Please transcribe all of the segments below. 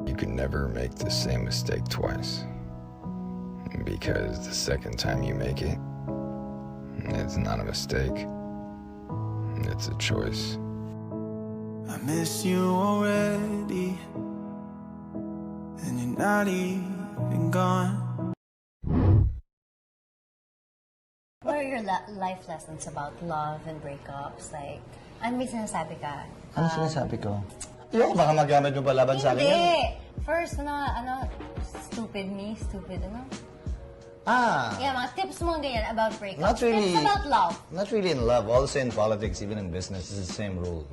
You can never make the same mistake twice, because the second time you make it, it's not a mistake, it's a choice. I miss you already, and you're not even gone. What are your life lessons about love and breakups? Like, ano may sinasabi ka? Ano sinasabi ko? Ayoko, baka magamit mo palaban sa akin. Hindi! First, stupid, Yeah, mga tips mo ganyan about breakups. Not really. Tips about love. Not really in love. Also in politics, even in business, it's the same rule.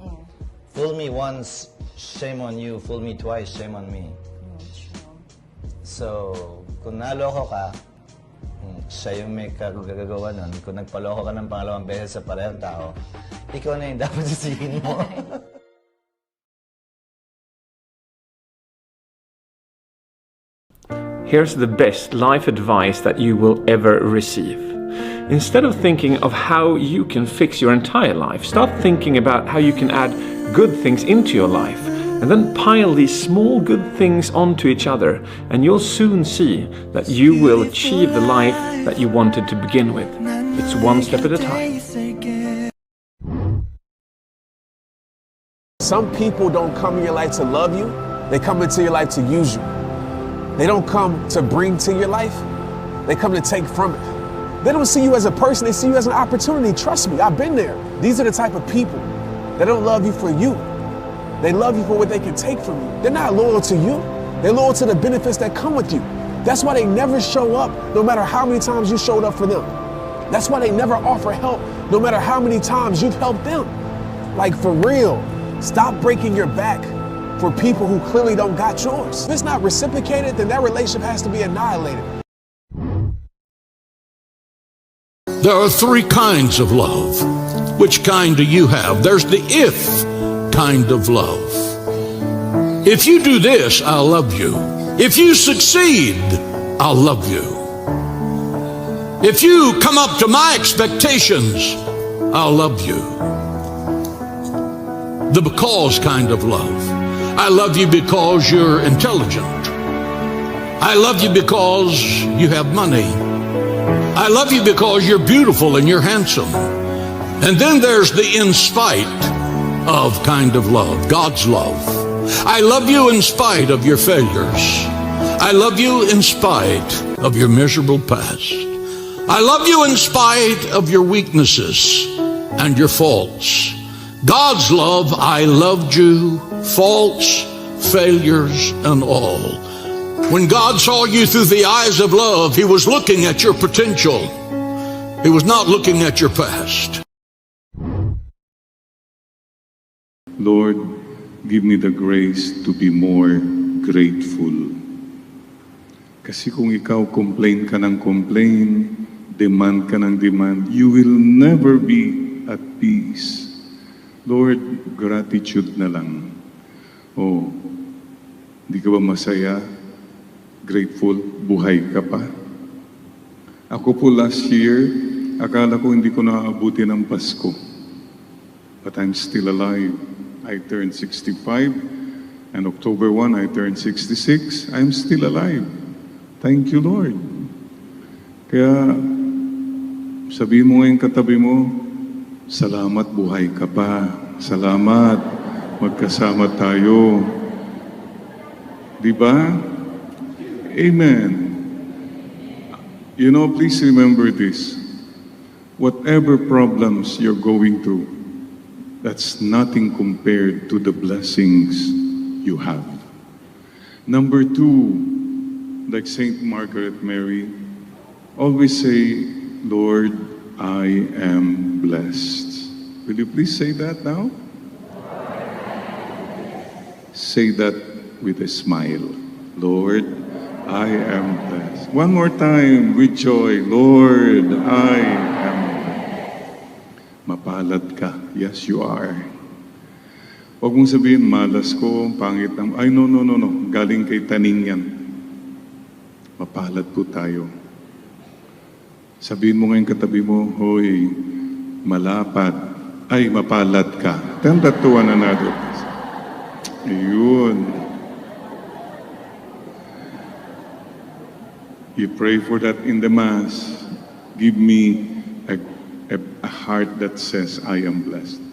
Fool me once, shame on you. Fool me twice, shame on me. True. So, kung naloko ka, siya yung may kagagawa nun. Kung nagpaloko ka ng pangalawang beses sa parehong tao, ikaw na yung dapat sisihin mo. Here's the best life advice that you will ever receive. Instead of thinking of how you can fix your entire life, start thinking about how you can add good things into your life, and then pile these small good things onto each other, and you'll soon see that you will achieve the life that you wanted to begin with. It's one step at a time. Some people don't come in your life to love you, they come into your life to use you. They don't come to bring to your life, they come to take from it. They don't see you as a person, they see you as an opportunity. Trust me, I've been there. These are the type of people that don't love you for you. They love you for what they can take from you. They're not loyal to you, they're loyal to the benefits that come with you. That's why they never show up, no matter how many times you showed up for them. That's why they never offer help, no matter how many times you've helped them. Like, for real, stop breaking your back for people who clearly don't got yours. If it's not reciprocated, then that relationship has to be annihilated. There are three kinds of love. Which kind do you have? There's the if kind of love. If you do this, I'll love you. If you succeed, I'll love you. If you come up to my expectations, I'll love you. The because kind of love. I love you because you're intelligent. I love you because you have money. I love you because you're beautiful and you're handsome. And then there's the in spite of kind of love, God's love. I love you in spite of your failures. I love you in spite of your miserable past. I love you in spite of your weaknesses and your faults. God's love, I loved you, faults, failures, and all. When God saw you through the eyes of love, He was looking at your potential. He was not looking at your past. Lord, give me the grace to be more grateful. Kasi kung ikaw complain ka ng complain, demand ka ng demand, you will never be at peace. Lord, gratitude na lang. Oh, di ka ba masaya? Grateful? Buhay ka pa? Ako po last year, akala ko hindi ko naaabuti ng Pasko. But I'm still alive. I turned 65, and October 1, I turned 66. I'm still alive. Thank you, Lord. Kaya, sabihin mo ngayon katabi mo, salamat buhay ka pa. Salamat, magkasama tayo. Diba? Amen. You know, please remember this. Whatever problems you're going through, that's nothing compared to the blessings you have. Number two, like Saint Margaret Mary, always say, Lord, I am blessed. Will you please say that now? Say that with a smile. Lord, I am blessed. One more time with joy. Lord, I am blessed. Mapalad ka. Yes, you are. Huwag mong sabihin, malas ko, pangit ng... Ay, no. Galing kay taning yan. Mapalad po tayo. Sabihin mo ngayon katabi mo, hoy, malapad. Ay, mapalad ka. Tell that to one another. Ayun. You pray for that in the Mass. Give me a heart that says, I am blessed.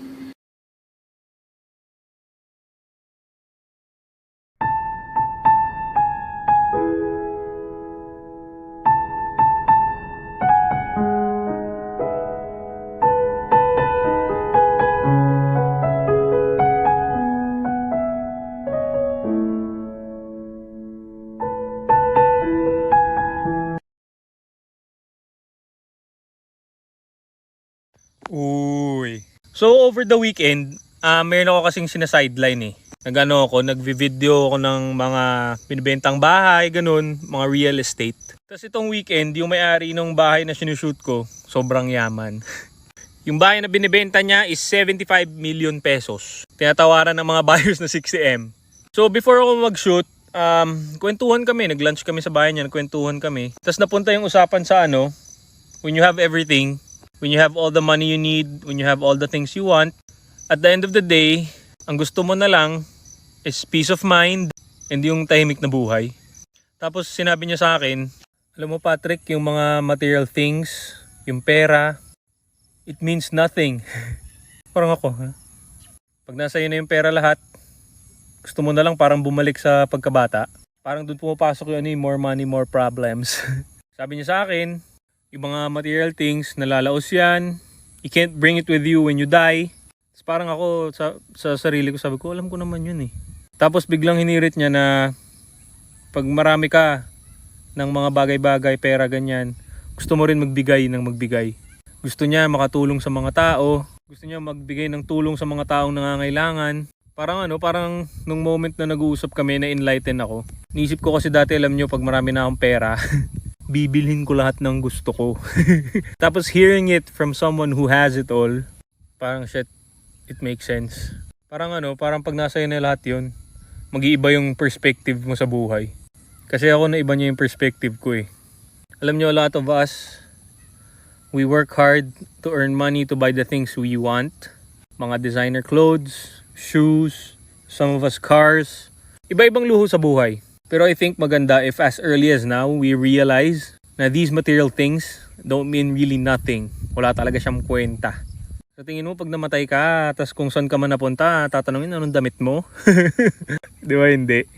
Uy. So over the weekend, mayroon ako kasing sinasideline eh. Nagvi-video ako ng mga binibentang bahay, ganun, mga real estate. Tapos itong weekend, yung may-ari ng bahay na sinushoot ko, sobrang yaman. Yung bahay na binibenta niya is 75 million pesos. Tinatawaran ng mga buyers na 60M. So before ako mag-shoot, kwentuhan kami, nag-lunch kami sa bahay niya, nagkwentuhan kami. Tapos napunta yung usapan sa when you have everything, when you have all the money you need, when you have all the things you want, at the end of the day, ang gusto mo na lang is peace of mind and yung tahimik na buhay. Tapos sinabi niya sa akin, alam mo Patrick, yung mga material things, yung pera, it means nothing. Parang ako, ha? Pag nasa iyo na yung pera lahat, gusto mo na lang parang bumalik sa pagkabata. Parang doon pumapasok yung more money, more problems. Sabi niya sa akin, yung mga material things, nalalaos yan. You can't bring it with you when you die. Tapos parang ako sa sarili ko, sabi ko, alam ko naman yun eh. Tapos biglang hinirit niya na pag marami ka ng mga bagay-bagay, pera, ganyan, gusto mo rin magbigay ng magbigay. Gusto niya makatulong sa mga tao. Gusto niya magbigay ng tulong sa mga taong nangangailangan. Parang nung moment na nag-uusap kami, na-enlighten ako. Niisip ko kasi dati, alam nyo, pag marami na akong pera, bibilhin ko lahat ng gusto ko. Tapos hearing it from someone who has it all, parang shit, it makes sense. Parang pag nasa iyo na lahat yun, mag-iiba yung perspective mo sa buhay. Kasi ako naiba niya yung perspective ko eh. Alam nyo, a lot of us, we work hard to earn money to buy the things we want. Mga designer clothes, shoes, some of us cars. Iba-ibang luho sa buhay. Pero I think maganda if as early as now, we realize na these material things don't mean really nothing. Wala talaga siyang kwenta. Sa tingin mo, pag namatay ka, tas kung saan ka man napunta, tatanungin anong damit mo? Di ba hindi?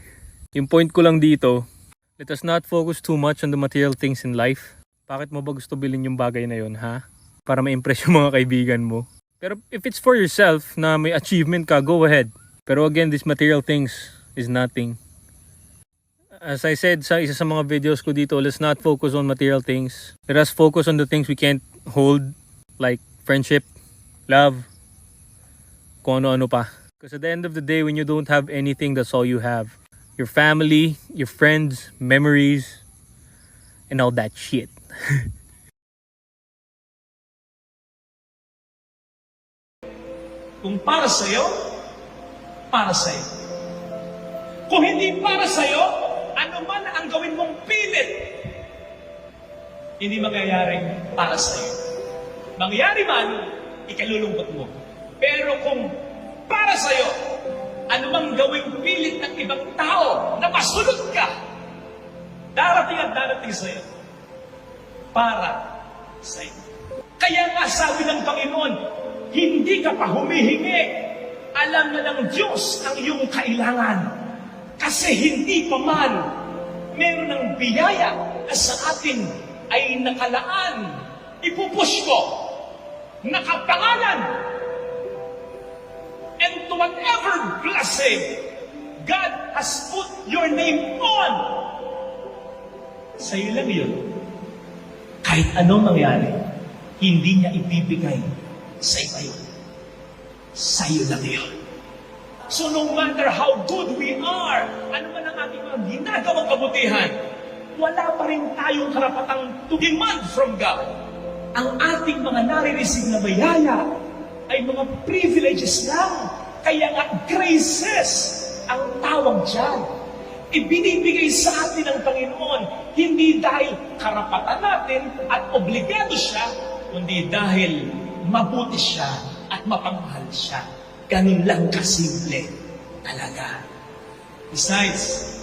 Yung point ko lang dito, let us not focus too much on the material things in life. Bakit mo ba gusto bilhin yung bagay na yun, ha? Para ma-impress yung mga kaibigan mo. Pero if it's for yourself na may achievement ka, go ahead. Pero again, these material things is nothing. As I said sa isa sa mga videos ko dito, let's not focus on material things. Let us focus on the things we can't hold, like friendship, love, kung ano-ano pa. Because at the end of the day, when you don't have anything, that's all you have. Your family, your friends, memories, and all that shit. Kung para sa'yo, para sa'yo. Kung hindi para sa'yo, ano man ang gawin mong pilit, hindi mangyayari para sa'yo. Mangyari man, ikalulungkot mo. Pero kung para sa'yo, ano mang gawing pilit ng ibang tao na masunod ka, darating at darating sa'yo. Para sa'yo. Kaya nga sabi ng Panginoon, hindi ka pa humihingi. Alam na ng Diyos ang iyong kailangan. Kasi hindi pa man meron ng biyaya na sa atin ay nakalaan. Ipupush ko. Nakapangalan. And to whatever blessing God has put your name on, sa'yo lang yun. Kahit anong mangyari, hindi niya ibibigay sa iba yun. Sa'yo lang yun. So no matter how good we are, ano man ang ating mga ginagawang kabutihan, wala pa rin tayong karapatang to demand from God. Ang ating mga nare-receive na bayaya ay mga privileges lang. Kaya nga graces ang tawag dyan. Ibinibigay sa atin ng Panginoon, hindi dahil karapatan natin at obligado siya, kundi dahil mabuti siya at mapagmahal siya. Ganun lang kasimple talaga. Besides,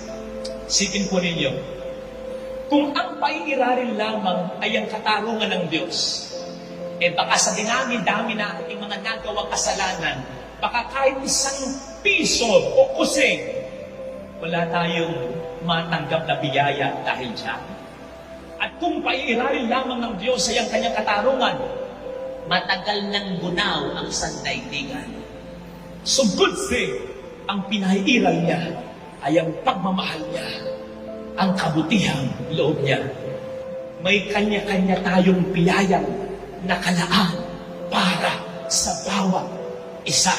isipin po ninyo, Kung ang paiirarin lamang ay ang katarungan ng Diyos, baka sa dinami-dami na ating mga nagawang kasalanan, baka kahit isang piso o kusing, wala tayong matanggap na biyaya dahil dyan. At kung paiirarin lamang ng Diyos ay ang kanyang katarungan, matagal ng gunaw ang sandaigdigan. So good thing, ang pinaiiral niya ay ang pagmamahal niya, ang kabutihang loob niya. May kanya-kanya tayong biyayang nakalaan para sa bawat isa.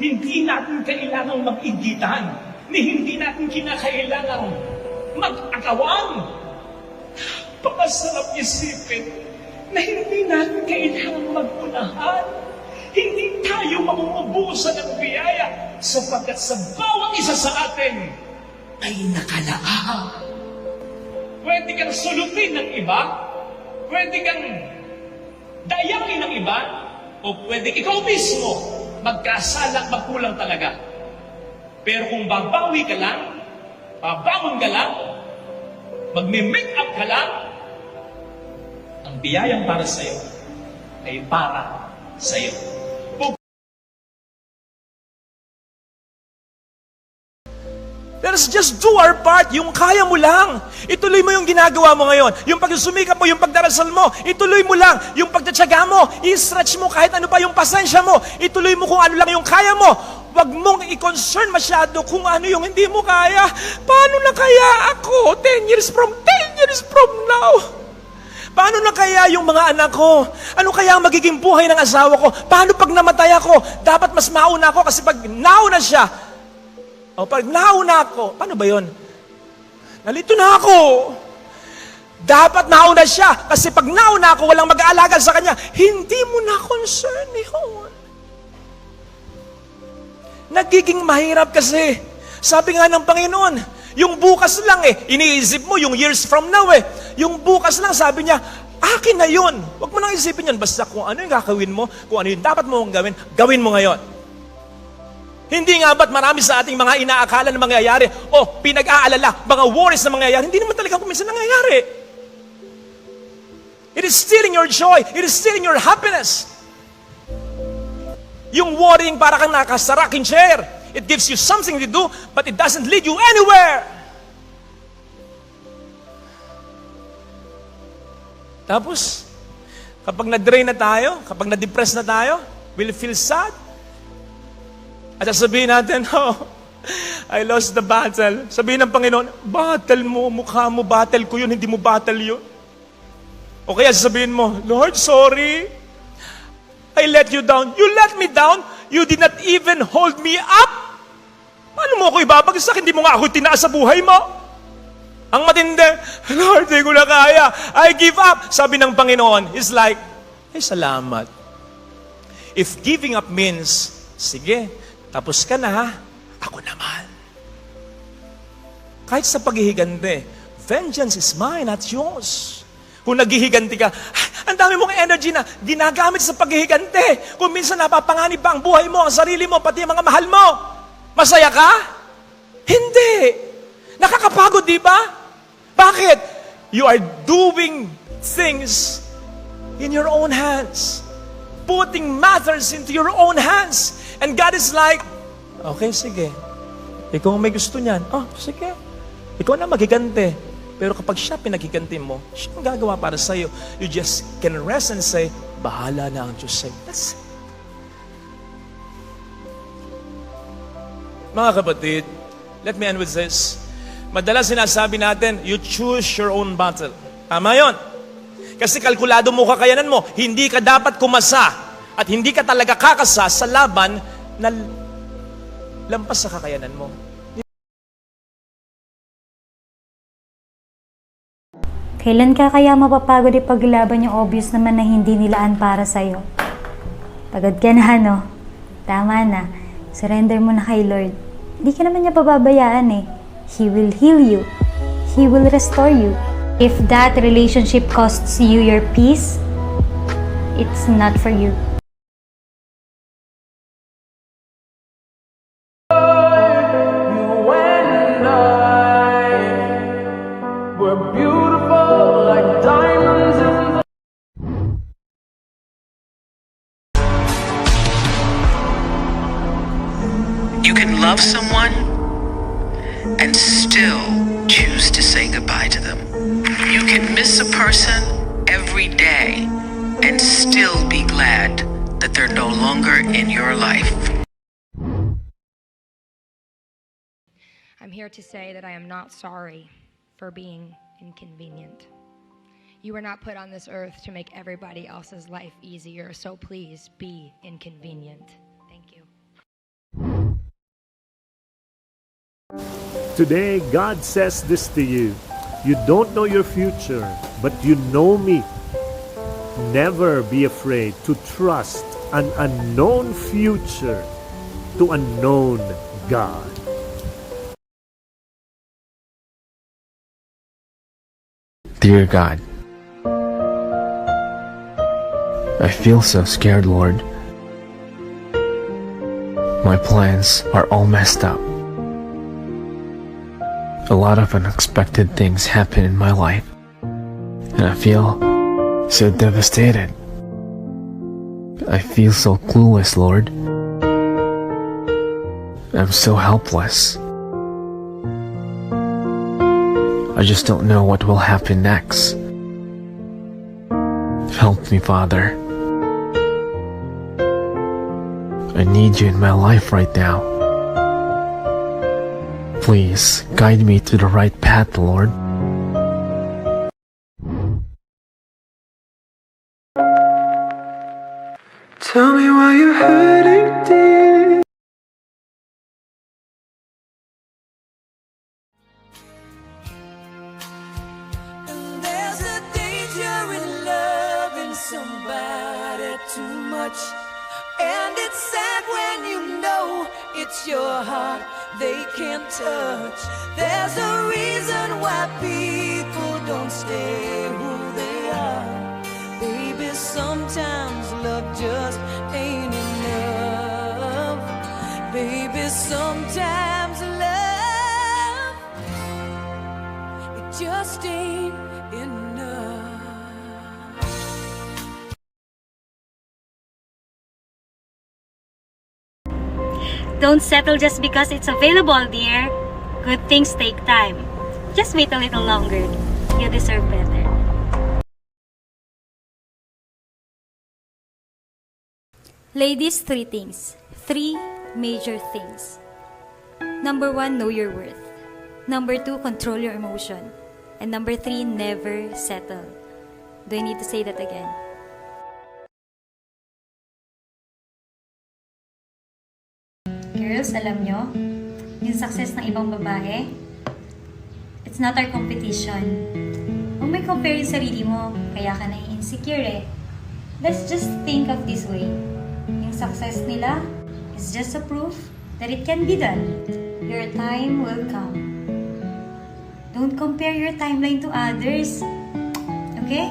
Hindi natin kailangang mag-igitan, hindi natin kinakailangang mag-agawang. Pakasarap isipin na hindi natin kailangang mag-unahan. Hindi tayo mamumubusan ng biyaya sapagkat sa bawat isa sa atin ay nakalaan. Pwede kang sulutin ng iba, pwede kang dayangin ng iba, o pwede ikaw mismo magkasalang magkulang talaga. Pero kung babawi ka lang, babangon ka lang, magme-make up ka lang, ang biyayang para sa'yo ay para sa'yo. Let us just do our part. Yung kaya mo lang. Ituloy mo yung ginagawa mo ngayon. Yung pagsusumikap mo, yung pagdarasal mo, ituloy mo lang. Yung pagtatsaga mo, i-stretch mo kahit ano pa yung pasensya mo. Ituloy mo kung ano lang yung kaya mo. Huwag mong i-concern masyado kung ano yung hindi mo kaya. Paano na kaya ako 10 years from now? Paano na kaya yung mga anak ko? Ano kaya ang magiging buhay ng asawa ko? Paano pag namatay ako? Dapat mas mauna ako kasi pag nauna siya, o pag nauna ako, paano ba yun? Nalito na ako. Dapat nauna siya kasi pag nauna ako, walang mag-aalaga sa kanya. Hindi mo na concern yun. Nagiging mahirap kasi. Sabi nga ng Panginoon, yung bukas lang iniisip mo yung years from now Yung bukas lang, sabi niya, akin na yun. Huwag mo nang isipin yun. Basta kung ano yung gagawin mo, kung ano yung dapat mo gawin, gawin mo ngayon. Hindi nga ba't marami sa ating mga inaakala na mangyayari o pinag-aalala, mga worries na mangyayari, hindi naman talaga kuminsan nangyayari. It is stealing your joy. It is stealing your happiness. Yung worrying para kang nakasaraking chair. It gives you something to do, but it doesn't lead you anywhere. Tapos, kapag na-drain na tayo, kapag na-depress na tayo, we'll feel sad. At sabihin natin, oh, I lost the battle. Sabihin ng Panginoon, battle mo, mukha mo, battle ko yun, hindi mo battle yun. O kaya sabihin mo, Lord, sorry. I let you down. You let me down. You did not even hold me up. Paano mo ako ibabagsak? Hindi mo nga ako tinaas sa buhay mo. Ang matindi, Lord, di ko na kaya. I give up. Sabi ng Panginoon, is like, salamat. If giving up means, sige, tapos ka na, ako naman. Kahit sa paghihiganti, vengeance is mine, not yours. Kung naghihiganti ka, ang dami mong energy na ginagamit sa paghihiganti. Kung minsan napapanganib pa ang buhay mo, ang sarili mo, pati ang mga mahal mo. Masaya ka? Hindi. Nakakapagod, di ba? Bakit? You are doing things in your own hands. Putting matters into your own hands. And God is like, okay, sige. Ikaw may gusto niyan. Oh, sige. Ikaw na maghiganti. Pero kapag siya pinaghiganti mo, siya ang gagawa para sa'yo. You just can rest and say, bahala na ang Diyos sa'yo. That's it. Mga kapatid, let me end with this. Madalas sinasabi natin, you choose your own battle. Tama yun. Kasi kalkulado mo kakayanan mo. Hindi ka dapat kumasa at hindi ka talaga kakasa sa laban na lampas sa kakayanan mo. Kailan ka kaya mapapagod ipaglaban yung obvious naman na hindi nilaan para sa'yo? Pagod ka na, no? Tama na. Surrender mo na kay Lord. Hindi ka naman niya pababayaan He will heal you. He will restore you. If that relationship costs you your peace, it's not for you. You and I were beautiful. love someone and still choose to say goodbye to them. You can miss a person every day and still be glad that they're no longer in your life. I'm here to say that I am not sorry for being inconvenient. You were not put on this earth to make everybody else's life easier, so please be inconvenient. Thank you. Today, God says this to you. You don't know your future, but you know me. Never be afraid to trust an unknown future to a known God. Dear God, I feel so scared, Lord. My plans are all messed up. A lot of unexpected things happen in my life, and I feel so devastated. I feel so clueless, Lord. I'm so helpless. I just don't know what will happen next. Help me, Father. I need you in my life right now. Please guide me to the right path, Lord. Tell me why you're hurting, dear. There's a danger in loving somebody too much, and it's sad when you know it's your heart they can't touch. There's a reason why people don't stay who they are. Baby, sometimes love just ain't enough. Baby, sometimes love, it just ain't enough. Don't settle just because it's available, dear. Good things take time. Just wait a little longer. You deserve better. Ladies, 3 things. 3 major things. Number 1, know your worth. Number 2, control your emotion. And number 3, never settle. Do I need to say that again? Girls, alam nyo, yung success ng ibang babae, it's not our competition. Huwag may compare yung sarili mo, kaya ka na-insecure eh. Let's just think of this way. Yung success nila is just a proof that it can be done. Your time will come. Don't compare your timeline to others. Okay?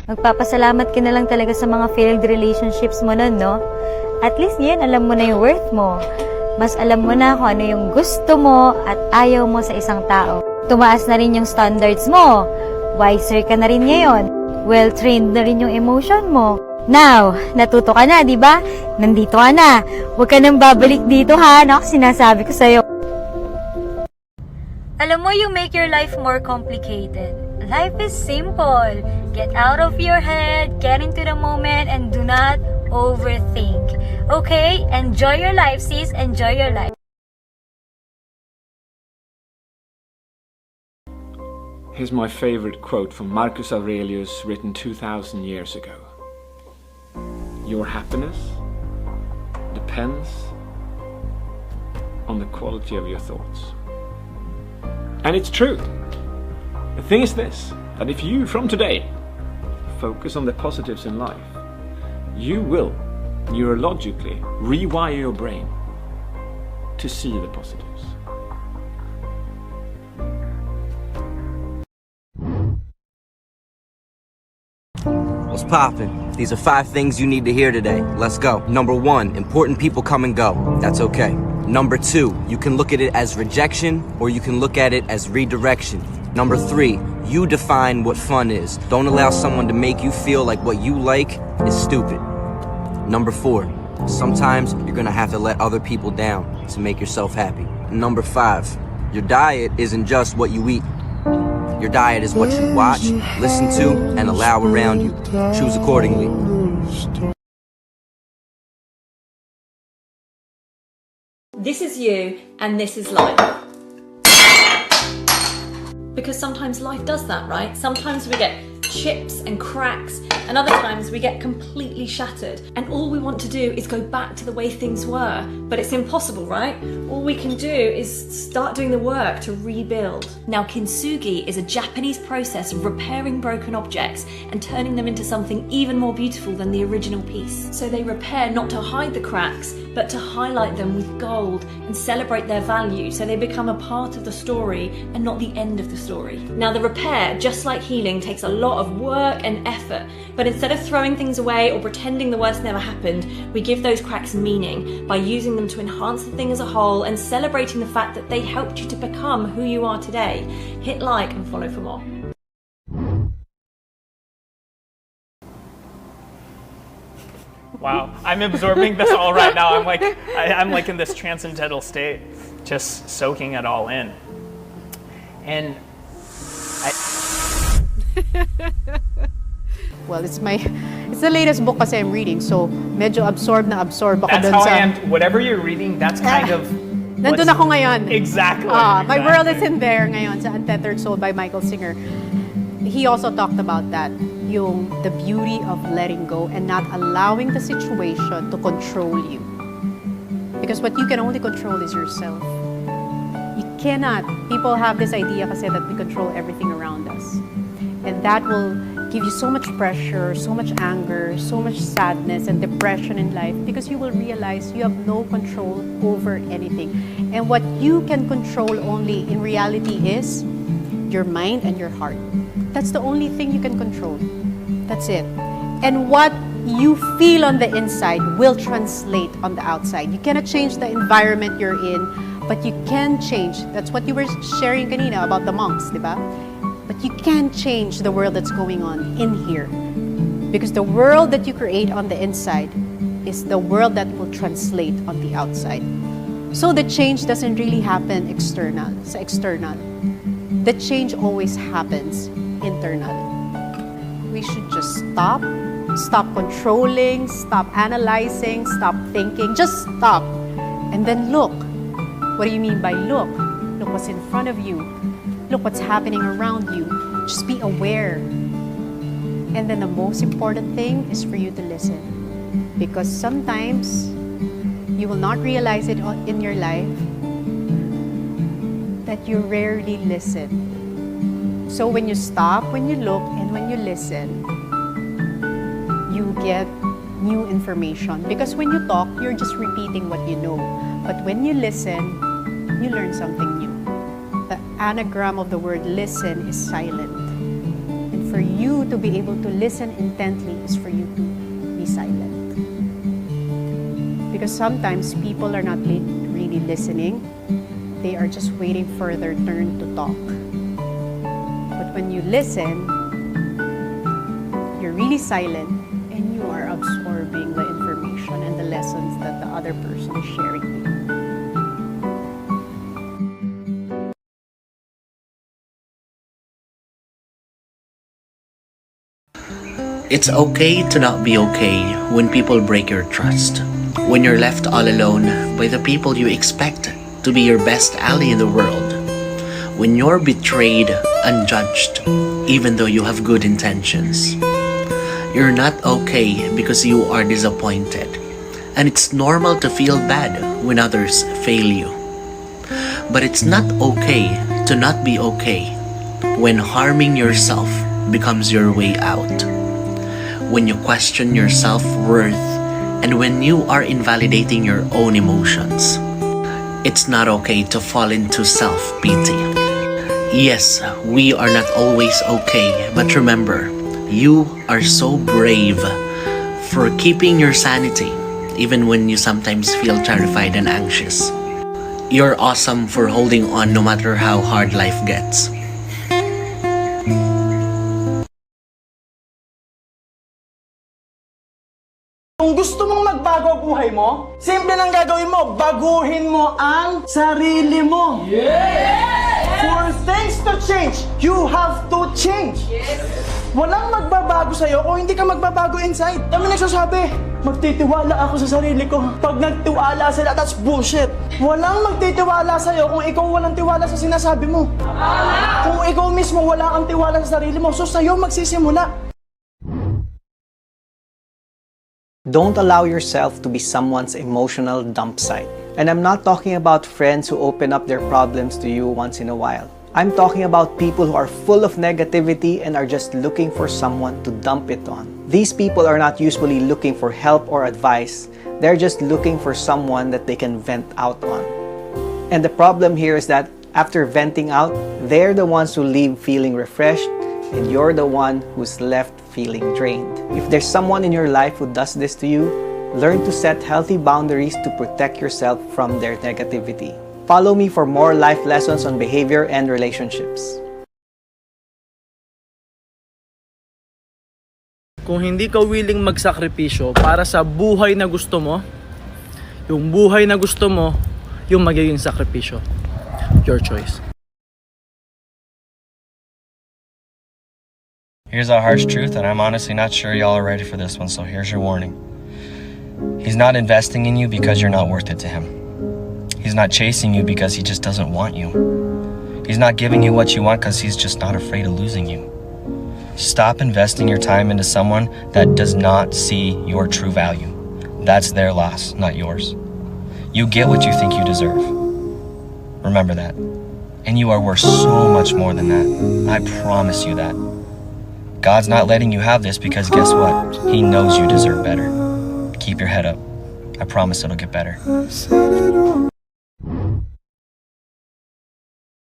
Magpapasalamat ka na lang talaga sa mga failed relationships mo nun, no? At least ngayon, alam mo na yung worth mo. Mas alam mo na kung ano yung gusto mo at ayaw mo sa isang tao. Tumaas na rin yung standards mo. Wiser ka na rin ngayon. Well-trained na rin yung emotion mo. Now, natuto ka na, di ba? Nandito ka na. Huwag ka nang babalik dito, ha? Ano sinasabi ko sa'yo? Alam mo, you make your life more complicated. Life is simple. Get out of your head, get into the moment, and do not overthink. Okay? Enjoy your life, sis. Enjoy your life. Here's my favorite quote from Marcus Aurelius, written 2,000 years ago. Your happiness depends on the quality of your thoughts. And it's true. The thing is this, that if you, from today, focus on the positives in life, you will neurologically rewire your brain to see the positives. What's poppin'? These are 5 things you need to hear today. Let's go. Number 1, important people come and go. That's okay. Number 2, you can look at it as rejection or you can look at it as redirection. Number 3, you define what fun is. Don't allow someone to make you feel like what you like is stupid. Number 4, sometimes you're gonna have to let other people down to make yourself happy. Number 5, your diet isn't just what you eat. Your diet is what you watch, listen to, and allow around you. Choose accordingly. This is you, and this is life. Because sometimes life does that, right? Sometimes we get chips and cracks, and other times we get completely shattered. And all we want to do is go back to the way things were, but it's impossible, right? All we can do is start doing the work to rebuild. Now, kintsugi is a Japanese process of repairing broken objects and turning them into something even more beautiful than the original piece. So they repair not to hide the cracks, but to highlight them with gold and celebrate their value, so they become a part of the story and not the end of the story. Now, the repair, just like healing, takes a lot of work and effort, but instead of throwing things away or pretending the worst never happened, we give those cracks meaning by using them to enhance the thing as a whole and celebrating the fact that they helped you to become who you are today. Hit like and follow for more. Wow, I'm absorbing this all right now. I'm like in this transcendental state, just soaking it all in. And well, it's the latest book kasi I'm reading, so medyo absorb ako that's dun how sa... I am. Whatever you're reading, that's kind of... Nandun ako ngayon. Exactly. My world is in there ngayon sa Untethered Soul by Michael Singer. He also talked about that, the beauty of letting go and not allowing the situation to control you. Because what you can only control is yourself. You cannot. People have this idea kasi that we control everything around us. And that will give you so much pressure, so much anger, so much sadness and depression in life because you will realize you have no control over anything. And what you can control only in reality is your mind and your heart. That's the only thing you can control. That's it. And what you feel on the inside will translate on the outside. You cannot change the environment you're in, but you can change. That's what you were sharing kanina about the monks, di ba? But you can change the world that's going on in here. Because the world that you create on the inside is the world that will translate on the outside. So the change doesn't really happen external. The change always happens internal. We should just stop controlling, stop analyzing, stop thinking, just stop. And then look. What do you mean by look? Look what's in front of you. Look what's happening around you. Just be aware. And then the most important thing is for you to listen. Because sometimes you will not realize it in your life that you rarely listen. So when you stop, when you look, and when you listen, you get new information. Because when you talk, you're just repeating what you know. But when you listen, you learn something new. The anagram of the word listen is silent. And for you to be able to listen intently is for you to be silent. Because sometimes people are not really listening. They are just waiting for their turn to talk. But when you listen, you're really silent and you are absorbing the information and the lessons that the other person is sharing with you. It's okay to not be okay when people break your trust. When you're left all alone by the people you expect to be your best ally in the world. When you're betrayed unjudged, even though you have good intentions. You're not okay because you are disappointed. And it's normal to feel bad when others fail you. But it's not okay to not be okay when harming yourself becomes your way out. When you question your self-worth, and when you are invalidating your own emotions. It's not okay to fall into self-pity. Yes, we are not always okay, but remember, you are so brave for keeping your sanity, even when you sometimes feel terrified and anxious. You're awesome for holding on no matter how hard life gets. Kung gusto mong magbago ang buhay mo, simple lang gagawin mo, baguhin mo ang sarili mo. For things to change, you have to change. Walang magbabago sa'yo kung hindi ka magbabago inside. Kami nagsasabi, magtitiwala ako sa sarili ko. Pag nagtiwala sila, that's bullshit. Walang magtitiwala sa'yo kung ikaw walang tiwala sa sinasabi mo. Kung ikaw mismo wala kang tiwala sa sarili mo, so sa'yo magsisimula. Don't allow yourself to be someone's emotional dump site. And I'm not talking about friends who open up their problems to you once in a while. I'm talking about people who are full of negativity and are just looking for someone to dump it on. These people are not usually looking for help or advice. They're just looking for someone that they can vent out on. And the problem here is that after venting out, they're the ones who leave feeling refreshed, and you're the one who's left feeling drained. If there's someone in your life who does this to you, learn to set healthy boundaries to protect yourself from their negativity. Follow me for more life lessons on behavior and relationships. Kung hindi ka willing magsakripisyo para sa buhay na gusto mo, yung buhay na gusto mo, yung magiging sakripisyo. Your choice. Here's a harsh truth, and I'm honestly not sure y'all are ready for this one, so here's your warning. He's not investing in you because you're not worth it to him. He's not chasing you because he just doesn't want you. He's not giving you what you want because he's just not afraid of losing you. Stop investing your time into someone that does not see your true value. That's their loss, not yours. You get what you think you deserve. Remember that. And you are worth so much more than that. I promise you that. God's not letting you have this because guess what? He knows you deserve better. Keep your head up. I promise it'll get better.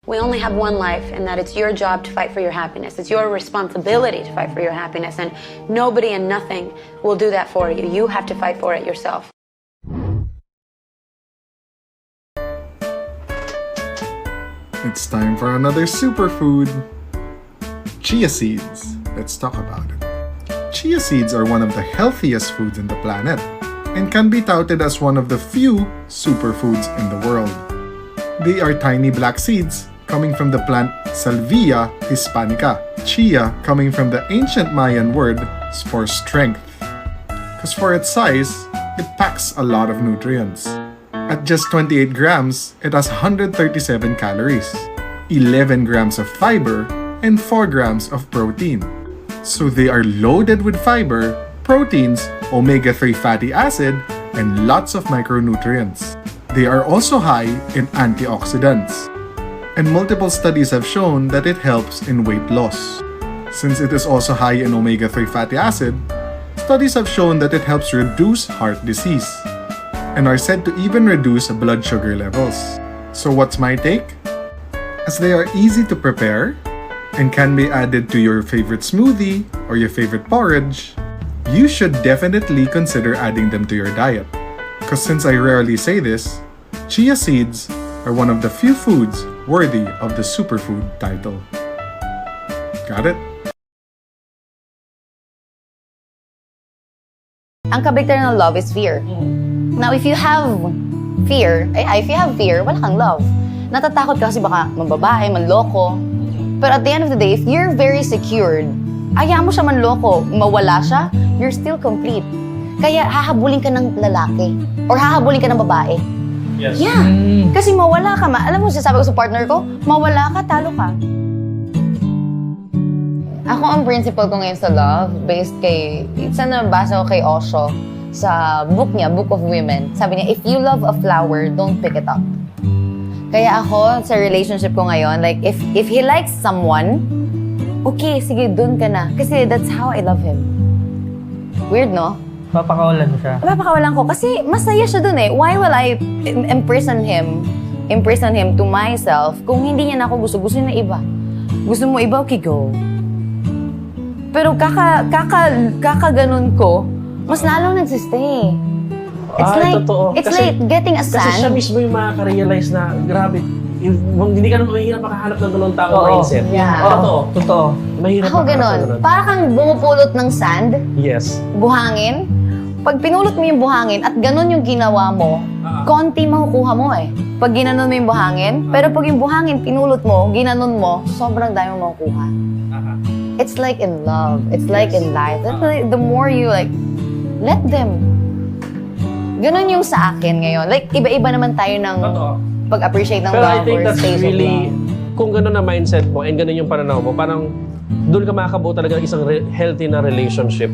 We only have one life, and that it's your job to fight for your happiness. It's your responsibility to fight for your happiness, and nobody and nothing will do that for you. You have to fight for it yourself. It's time for another superfood. Chia seeds. Let's talk about it. Chia seeds are one of the healthiest foods in the planet and can be touted as one of the few superfoods in the world. They are tiny black seeds coming from the plant Salvia hispanica. Chia coming from the ancient Mayan word for strength. Because for its size, it packs a lot of nutrients. At just 28 grams, it has 137 calories, 11 grams of fiber, and 4 grams of protein. So they are loaded with fiber, proteins, omega-3 fatty acid, and lots of micronutrients. They are also high in antioxidants. And multiple studies have shown that it helps in weight loss. Since it is also high in omega-3 fatty acid, studies have shown that it helps reduce heart disease and are said to even reduce blood sugar levels. So what's my take? As they are easy to prepare and can be added to your favorite smoothie or your favorite porridge, you should definitely consider adding them to your diet. Because since I rarely say this, chia seeds are one of the few foods worthy of the superfood title. Got it? Ang kabaliktaran ng love is fear. Now, if you have fear, wala kang love. Natatakot ka kasi baka mambabae, manloko. But at the end of the day, if you're very secured, ayaw mo siya manloko, mawala siya, you're still complete. Kaya hahabulin ka ng lalaki or hahabulin ka ng babae. Yes. Yeah. Kasi mawala ka. Alam mo, sasabi ko sa partner ko, mawala ka, talo ka. Ako, ang principle ko ngayon sa love, based kay, isa na nabasa ko kay Osho, sa book niya, Book of Women. Sabi niya, if you love a flower, don't pick it up. Kaya ako, sa relationship ko ngayon, like, if he likes someone, okay, sige, dun ka na. Kasi that's how I love him. Weird, no? Papakawalan mo siya. Papakawalan ko. Kasi masaya siya dun eh. Why will I imprison him to myself kung hindi niya na ako gusto niya na iba? Gusto mo iba? Okay, go. Pero kaka-ganun ko, mas lalong nagsistay. It's like getting a sand. Kasi siya mismo yung makaka-realize na, grabe, hindi ka naman mahirap makahanap ng ganun taong mindset. Yeah. Totoo. Mahirap ako ganun. Para kang bumupulot ng sand. Yes. Buhangin. Pag pinulot mo yung buhangin at ganun yung ginawa mo, konti makukuha mo eh. Pag ginanon mo yung buhangin, pero pag yung buhangin pinulot mo, ginanon mo, sobrang dami mo makukuha. It's like in love. It's like in life. That's like, the more you like, let them. Ganun yung sa akin ngayon. Like, iba-iba naman tayo ng pag-appreciate ng Pero I love think or that's stage really, of love. kung gano'n na mindset mo and gano'n yung pananaw mo, parang doon ka makakabuo talaga ng isang healthy na relationship.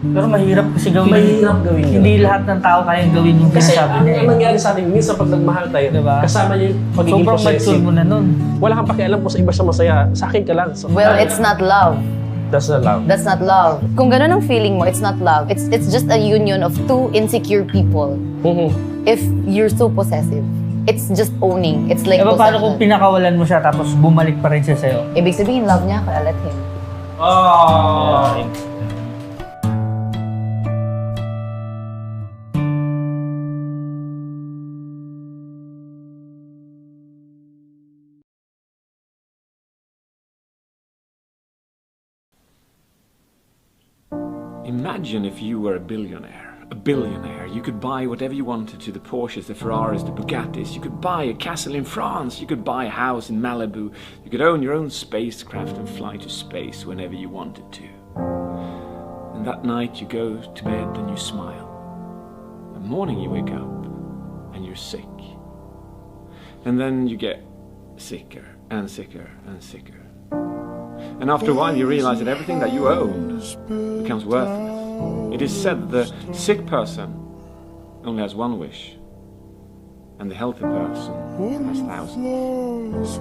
Pero mahirap kasi gawin. Mahirap gawin yun. Hindi lahat ng tao kayang gawin yung Kasi sinasabi ang niya eh. nangyari sa atin, minsan pag nagmahal tayo, diba? Kasama niya yung pagiging Sobrang possessive. mature mo na nun. Wala kang pakialam kung sa iba siya masaya. Sa akin ka lang. So, Well, it's not love. That's not love. That's not love. Kung ganun ang feeling mo, it's not love. It's just a union of two insecure people. If you're so possessive. It's just owning. It's like Diba paano possession. kung pinakawalan mo siya tapos bumalik pa rin siya sa'yo? Ibig sabihin, love niya ako, I let him. Oh. Imagine if you were a billionaire. A billionaire. You could buy whatever you wanted to the Porsches, the Ferraris, the Bugattis. You could buy a castle in France. You could buy a house in Malibu. You could own your own spacecraft and fly to space whenever you wanted to. And that night you go to bed and you smile. The morning you wake up and you're sick. And then you get sicker and sicker and sicker. And after a while you realize that everything that you own becomes worthless. It is said that the sick person only has one wish, and the healthy person has thousands.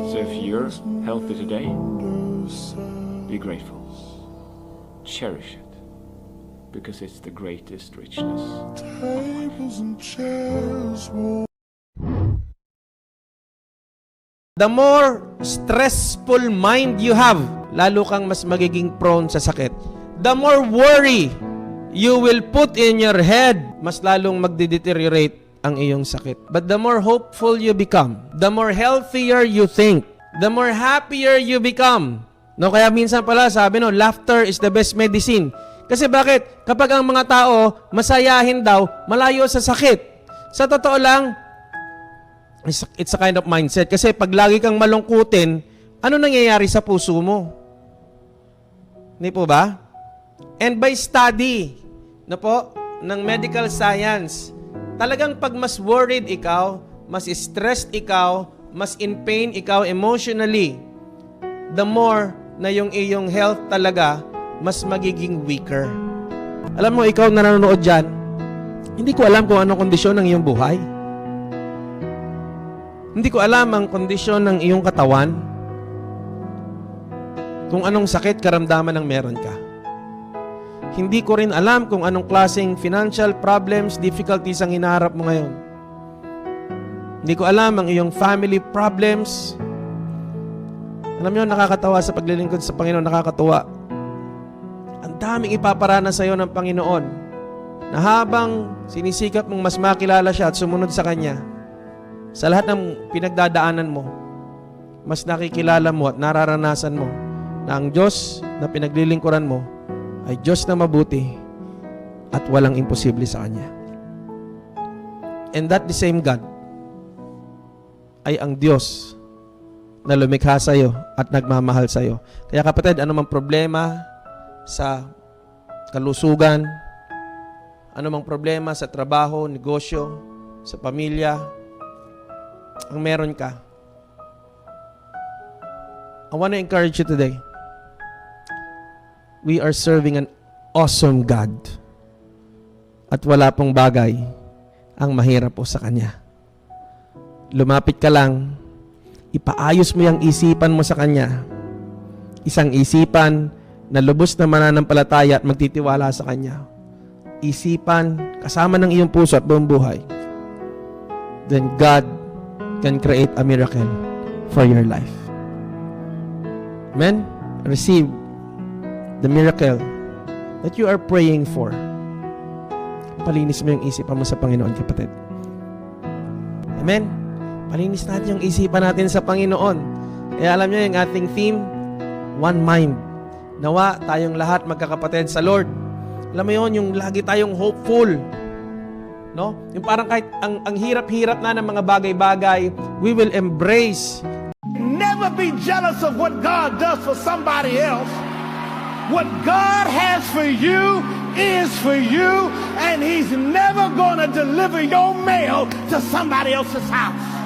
So if you're healthy today, be grateful. Cherish it, because it's the greatest richness. The more stressful mind you have, lalo kang mas magiging prone sa sakit. The more worry you will put in your head, mas lalong magde-deteriorate ang iyong sakit. But the more hopeful you become, the more healthier you think, the more happier you become. No, kaya minsan pala sabi no, laughter is the best medicine. Kasi bakit? Kapag ang mga tao masayahin daw, malayo sa sakit. Sa totoo lang, it's a kind of mindset. Kasi pag lagi kang malungkutin, ano nangyayari sa puso mo? Hindi po ba? And by study, na po, ng medical science, talagang pag mas worried ikaw, mas stressed ikaw, mas in pain ikaw emotionally, the more na yung iyong health talaga, mas magiging weaker. Alam mo, ikaw na nanonood dyan, hindi ko alam kung anong kondisyon ng iyong buhay. Hindi ko alam ang kondisyon ng iyong katawan, kung anong sakit karamdaman ang meron ka. Hindi ko rin alam kung anong klaseng financial problems, difficulties ang hinaharap mo ngayon. Hindi ko alam ang iyong family problems. Alam niyo, nakakatawa sa paglilingkod sa Panginoon, nakakatuwa. Ang daming ipaparana sa iyo ng Panginoon na habang sinisikap mong mas makilala siya at sumunod sa Kanya, sa lahat ng pinagdadaanan mo, mas nakikilala mo at nararanasan mo na ang Diyos na pinaglilingkuran mo ay Diyos na mabuti at walang imposible sa Kanya. And that the same God ay ang Diyos na lumikha sa iyo at nagmamahal sa iyo. Kaya kapatid, anumang problema sa kalusugan, anumang problema sa trabaho, negosyo, sa pamilya, ang meron ka, I want to encourage you today. We are serving an awesome God. At wala pong bagay ang mahirap po sa Kanya. Lumapit ka lang, ipaayos mo yung isipan mo sa Kanya. Isang isipan na lubos na mananampalataya at magtitiwala sa Kanya. Isipan kasama ng iyong puso at buong buhay. Then God can create a miracle for your life. Amen? Receive the miracle that you are praying for. Palinis mo yung isipan mo sa Panginoon, kapatid. Amen? Palinis natin yung isipan natin sa Panginoon. Kaya alam niyo yung ating theme, one mind. Nawa tayong lahat magkakapatid sa Lord Alam mo yun, yung lagi tayong hopeful. No? Yung parang kahit ang hirap-hirap na ng mga bagay-bagay, we will embrace. Never be jealous of what God does for somebody else. What God has for you is for you, and He's never gonna deliver your mail to somebody else's house.